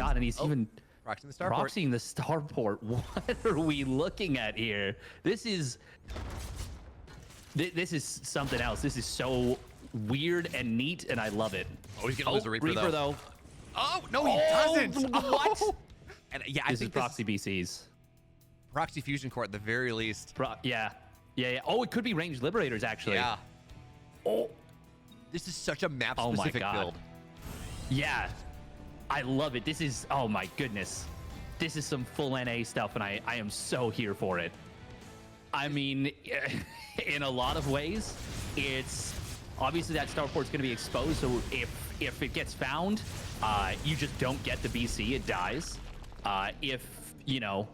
god, and he's even proxying the starport. proxying the starport. What are we looking at here? This is something else. This is so weird and neat, and I love it. Oh, he's gonna lose a Reaper though. though. Oh no, he doesn't. What? And yeah, I This think is proxy BCs. proxy fusion core at the very least. Yeah. Oh, it could be ranged liberators actually. Yeah. Oh. This is such a map Oh my specific God. build. Yeah. I love it. This is, oh my goodness. This is some full NA stuff, and I am so here for it. I mean, in a lot of ways, it's obviously that starport's going to be exposed. So if it gets found, you just don't get the BC. It dies. If, you know,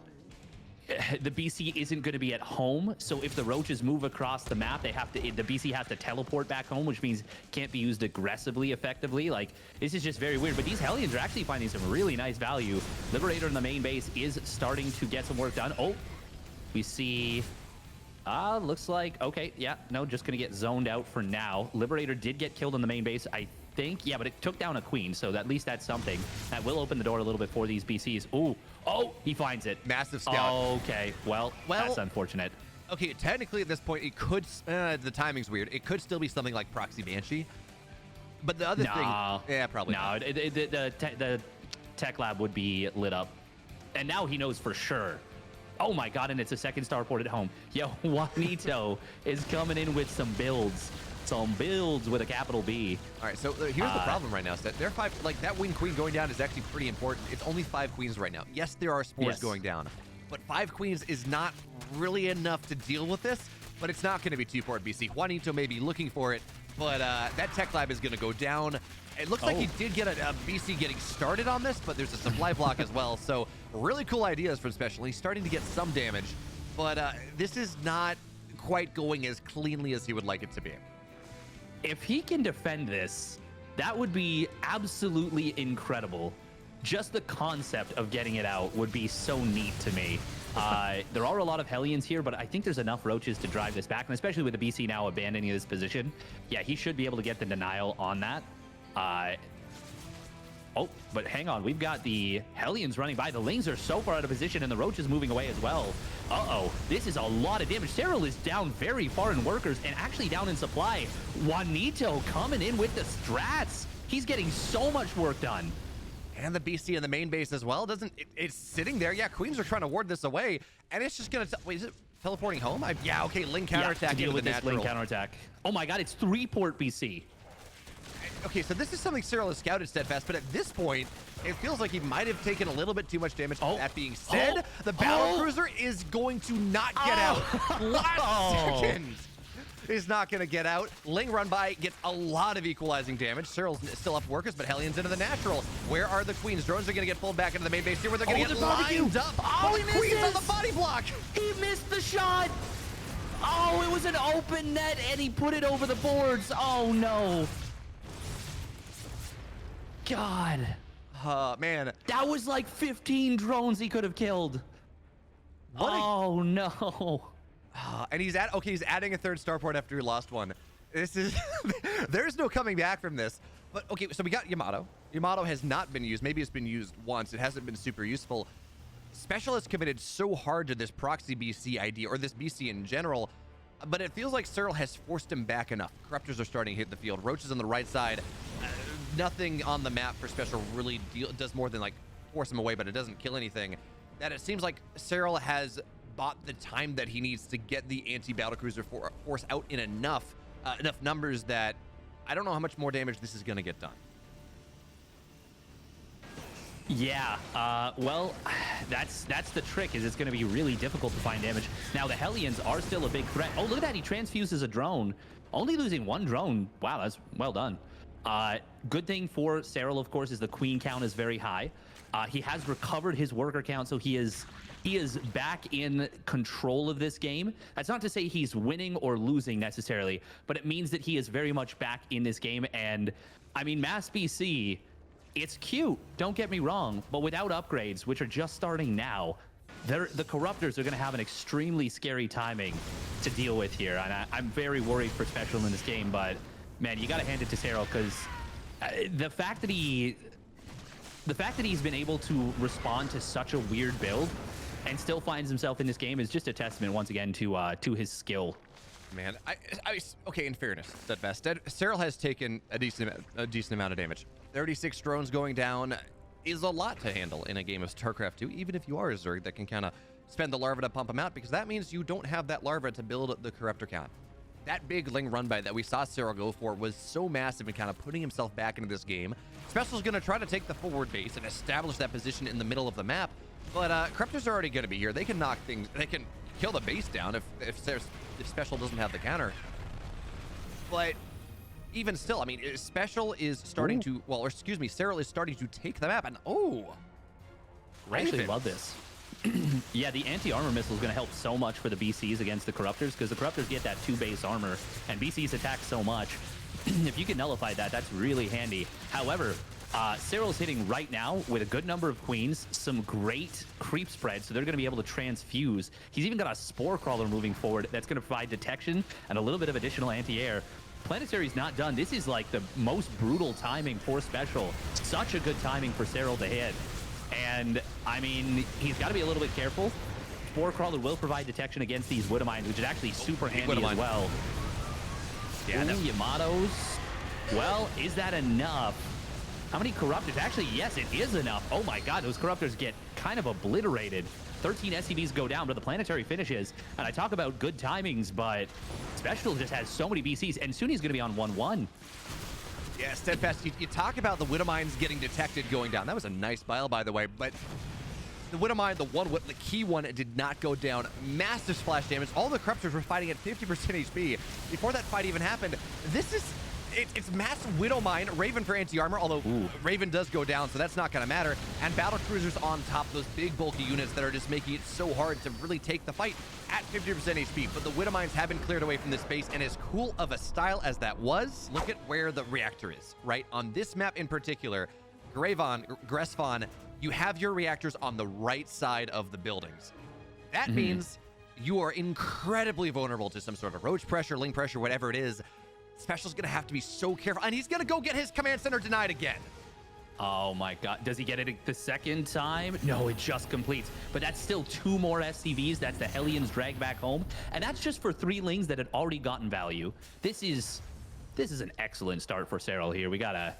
the BC isn't going to be at home, so if the roaches move across the map, the BC has to teleport back home, which means can't be used aggressively effectively. Like, this is just very weird, but these Hellions are actually finding some really nice value. Liberator in the main base is starting to get some work done. Oh, we see, looks like, okay, yeah, no, just gonna get zoned out for now. Liberator did get killed in the main base, I think, yeah, but it took down a queen, so at least that's something. That will open the door a little bit for these BCs. Ooh, oh, he finds it. Massive scout. Okay, well, that's unfortunate. Okay, technically at this point, it could, the timing's weird. It could still be something like Proxy Banshee. But the other thing, yeah, probably not. The tech lab would be lit up. And now he knows for sure. Oh my God, and it's a second starport at home. Yo, Juanito is coming in with some builds. Some builds with a capital B. All right, so here's the problem right now, is that they're five, like that wing queen going down is actually pretty important. It's only 5 queens right now. Yes, there are spores going down, but 5 queens is not really enough to deal with this, but it's not going to be 2-port BC. Juanito may be looking for it, but that tech lab is going to go down. It looks like he did get a BC getting started on this, but there's a supply block as well. So really cool ideas from SpeCial. He's starting to get some damage, but this is not quite going as cleanly as he would like it to be. If he can defend this, that would be absolutely incredible. Just the concept of getting it out would be so neat to me. There are a lot of Hellions here, but I think there's enough roaches to drive this back, and especially with the BC now abandoning this position, yeah, he should be able to get the denial on that. Oh, but hang on. We've got the Hellions running by. The Lings are so far out of position, and the Roaches moving away as well. Uh-oh. This is a lot of damage. Serral is down very far in workers and actually down in supply. Juanito coming in with the strats. He's getting so much work done. And the BC in the main base as well. It's sitting there. Yeah, Queens are trying to ward this away. And it's just going to... Wait, is it teleporting home? Yeah, okay. Ling counterattack to deal with this natural. Ling counterattack. Oh my God, it's 3-port BC. Okay, so this is something Serral has scouted steadfast, but at this point, it feels like he might have taken a little bit too much damage. That being said, the Battlecruiser is going to not get out. Last second is not going to get out. Ling run by, gets a lot of equalizing damage. Serral's still up workers, but Hellions into the natural. Where are the Queens? Drones are going to get pulled back into the main base here, where they're going to get lined up. Oh, he Queens on the body block. He missed the shot. Oh, it was an open net, and he put it over the boards. Oh, no. God. Man. That was like 15 drones he could have killed. Oh, no. And he's adding a third starport after he lost one. This is, there's no coming back from this. But okay, so we got Yamato. Yamato has not been used. Maybe it's been used once. It hasn't been super useful. SpeCial has committed so hard to this proxy BC idea, or this BC in general, but it feels like Serral has forced him back enough. Corruptors are starting to hit the field. Roaches on the right side. Nothing on the map for SpeCial really does more than like force him away, but it doesn't kill anything. That it seems like Serral has bought the time that he needs to get the anti-Battlecruiser force out in enough numbers that I don't know how much more damage this is going to get done. Yeah, well, that's the trick, is it's going to be really difficult to find damage. Now, the Hellions are still a big threat. Oh, look at that. He transfuses a drone. Only losing 1 drone. Wow, that's well done. Good thing for Serral, of course, is the queen count is very high. He has recovered his worker count, so he is back in control of this game. That's not to say he's winning or losing necessarily, but it means that he is very much back in this game. And I mean, Mass BC, it's cute, don't get me wrong, but without upgrades, which are just starting now, the Corruptors are going to have an extremely scary timing to deal with here. And I'm very worried for SpeCial in this game, but man, you got to hand it to Serral, because the fact that he the fact that he's been able to respond to such a weird build and still finds himself in this game is just a testament once again to his skill. Man, okay, in fairness, Steadfast, Serral has taken a decent amount of damage. 36 drones going down is a lot to handle in a game of StarCraft 2, even if you are a Zerg that can kind of spend the larva to pump them out, because that means you don't have that larva to build the corruptor count. That big Ling run by that we saw Serral go for was so massive and kind of putting himself back into this game. SpeCial's going to try to take the forward base and establish that position in the middle of the map, but corruptors are already going to be here. They can knock things, they can kill the base down if SpeCial doesn't have the counter. But even still, I mean, SpeCial is starting to, well, or excuse me, Serral is starting to take the map, and I actually love this. Yeah, the anti-armor missile is going to help so much for the BCs against the corruptors, because the corruptors get that 2 base armor, and BCs attack so much. If you can nullify that, that's really handy. However, Serral's hitting right now with a good number of queens, some great creep spread, so they're going to be able to transfuse. He's even got a spore crawler moving forward that's going to provide detection and a little bit of additional anti-air. Planetary's not done. This is like the most brutal timing for SpeCial. Such a good timing for Serral to hit. And, I mean, he's got to be a little bit careful. Spore crawler will provide detection against these Widowmines, which is actually super handy as well. Yeah, the Yamatos. Well, is that enough? How many corruptors? Actually, yes, it is enough. Oh my god, those corruptors get kind of obliterated. 13 SCVs go down, but the planetary finishes. And I talk about good timings, but SpeCial just has so many BCs, and soon he's going to be on 1-1. Yeah, Steadfast, you talk about the Widowmines getting detected going down. That was a nice bile, by the way, but the Widowmine, the key one, did not go down. Massive splash damage. All the corruptors were fighting at 50% HP before that fight even happened. This is... It's massive Widowmine, Raven for anti-armor, although Raven does go down, so that's not going to matter. And Battlecruisers on top, those big bulky units that are just making it so hard to really take the fight at 50% HP. But the Widowmines have been cleared away from this space, and as cool of a style as that was, look at where the reactor is, right? On this map in particular, Gresvon, you have your reactors on the right side of the buildings. That means you are incredibly vulnerable to some sort of roach pressure, ling pressure, whatever it is. SpeCial's gonna have to be so careful, and he's gonna go get his command center denied again. Oh my god, does he get it the second time? No, it just completes, but that's still 2 more SCVs. That's the Hellions drag back home, and that's just for 3 lings that had already gotten value. This is an excellent start for Serral here. We gotta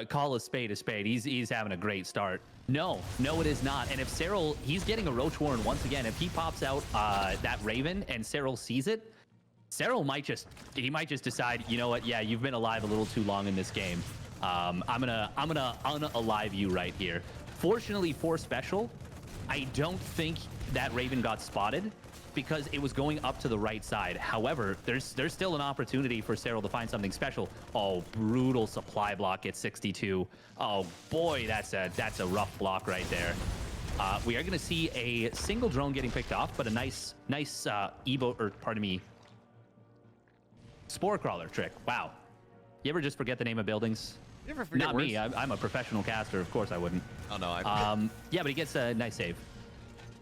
call a spade a spade. He's having a great start. No, it is not. And if Serral, he's getting a Roach Warren once again. If he pops out that Raven and Serral sees it, Serral might just decide, you know what? Yeah, you've been alive a little too long in this game. I'm gonna unalive you right here. Fortunately for SpeCial, I don't think that Raven got spotted because it was going up to the right side. However, there's still an opportunity for Serral to find something special. Oh, brutal supply block at 62. Oh boy, that's a rough block right there. We are gonna see a single drone getting picked off, but a nice spore crawler trick. Wow. You ever just forget the name of buildings? You ever forget Not words? me. I'm a professional caster. Of course I wouldn't. Oh, no. Yeah, but he gets a nice save.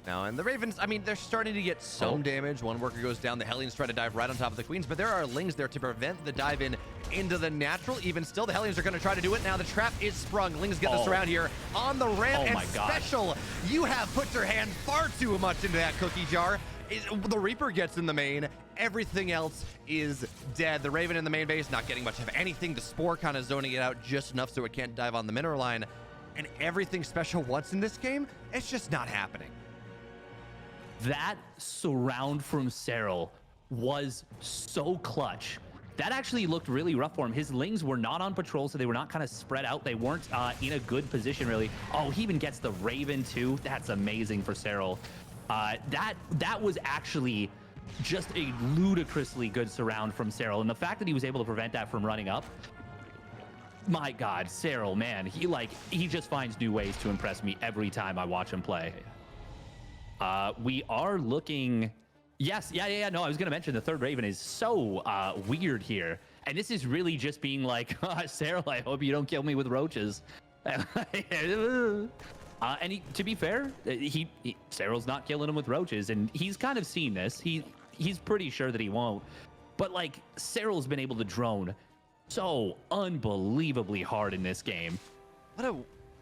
Now, and the Ravens, I mean, they're starting to get some damage. One worker goes down. The Hellions try to dive right on top of the Queens, but there are lings there to prevent the dive in into the natural. Even still, the Hellions are going to try to do it. Now the trap is sprung. Lings get this around here on the ramp. Oh and my God. SpeCial, you have put your hand far too much into that cookie jar. The Reaper gets in the main. Everything else is dead. The Raven in the main base not getting much of anything. The Spore kind of zoning it out just enough so it can't dive on the mineral line. And everything SpeCial wants in this game, it's just not happening. That surround from Serral was so clutch. That actually looked really rough for him. His lings were not on patrol, so they were not kind of spread out. They weren't in a good position, really. Oh, he even gets the Raven, too. That's amazing for Serral. That was actually just a ludicrously good surround from Serral. And the fact that he was able to prevent that from running up, my God, Serral, man, he just finds new ways to impress me every time I watch him play. We are looking... Yes, yeah. No, I was going to mention the third Raven is so weird here. And this is really just being like, Serral, I hope you don't kill me with roaches. And to be fair, Serral's not killing him with roaches, and he's kind of seen this. He's pretty sure that he won't. But, like, Serral's been able to drone so unbelievably hard in this game.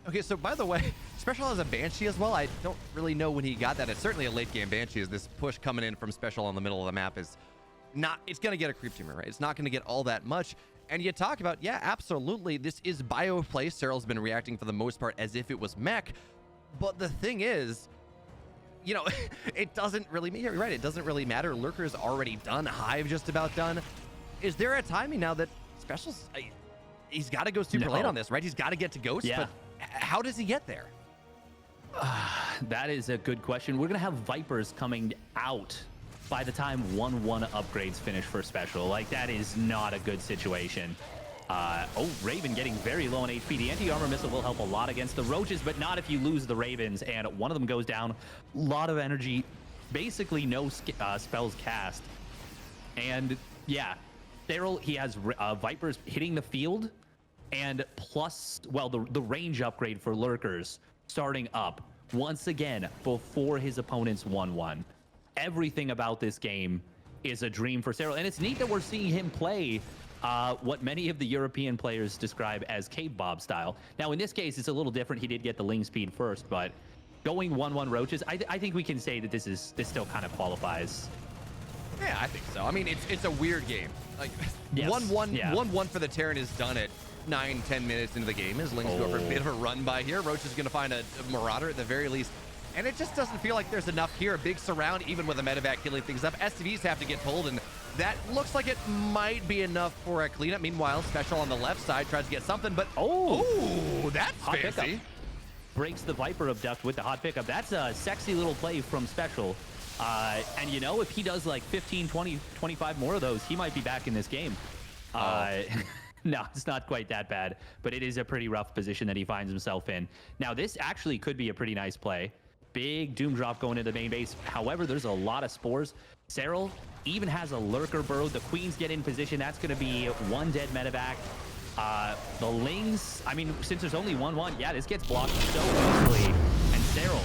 Okay, so by the way, SpeCial has a Banshee as well. I don't really know when he got that. It's certainly a late game Banshee, as this push coming in from SpeCial on the middle of the map is not, it's going to get a creep teamer, right? It's not going to get all that much. And you talk about, yeah, absolutely, this is bio play. Serral's been reacting for the most part as if it was mech. But the thing is, you know, it doesn't really, you're right, it doesn't really matter. Lurker's already done, Hive just about done. Is there a timing now that SpeCial's, he's got to go super late on this, right? He's got to get to Ghost, Yeah. but how does he get there? That is a good question. We're going to have Vipers coming out by the time 1-1 upgrades finish for SpeCial. Like, that is not a good situation. Oh, Raven getting very low on HP. The anti-armor missile will help a lot against the Roaches, but not if you lose the Ravens, and one of them goes down. A lot of energy, basically no spells cast. And yeah, Serral, he has Vipers hitting the field, and plus, well, the range upgrade for Lurkers starting up once again before his opponent's 1-1. Everything about this game is a dream for Serral, and it's neat that we're seeing him play what many of the European players describe as Cave Bob style. Now, in this case, it's a little different. He did get the Ling speed first, but going 1-1 Roaches, I think we can say that this still kind of qualifies. Yeah, I think so. I mean, it's a weird game. Like, Yes. 1-1 for the Terran is done at 9-10 minutes into the game. As Ling's go for a bit of a run by here. Roach is going to find a Marauder at the very least. And it just doesn't feel like there's enough here. A big surround, even with a medevac killing things up. SCVs have to get pulled, and that looks like it might be enough for a cleanup. Meanwhile, SpeCial on the left side tries to get something, but oh, that's hot fancy. pickup. Breaks the Viper abduct with the hot pickup. That's a sexy little play from SpeCial. And you know, if he does like 15, 20, 25 more of those, he might be back in this game. No, it's not quite that bad, but it is a pretty rough position that he finds himself in. Now, this actually could be a pretty nice play. Big Doom Drop going into the main base. However, there's a lot of spores. Serral even has a Lurker burrow. The Queens get in position. That's going to be one dead medevac. The Lings, I mean, since there's only 1-1, yeah, this gets blocked so easily. And Serral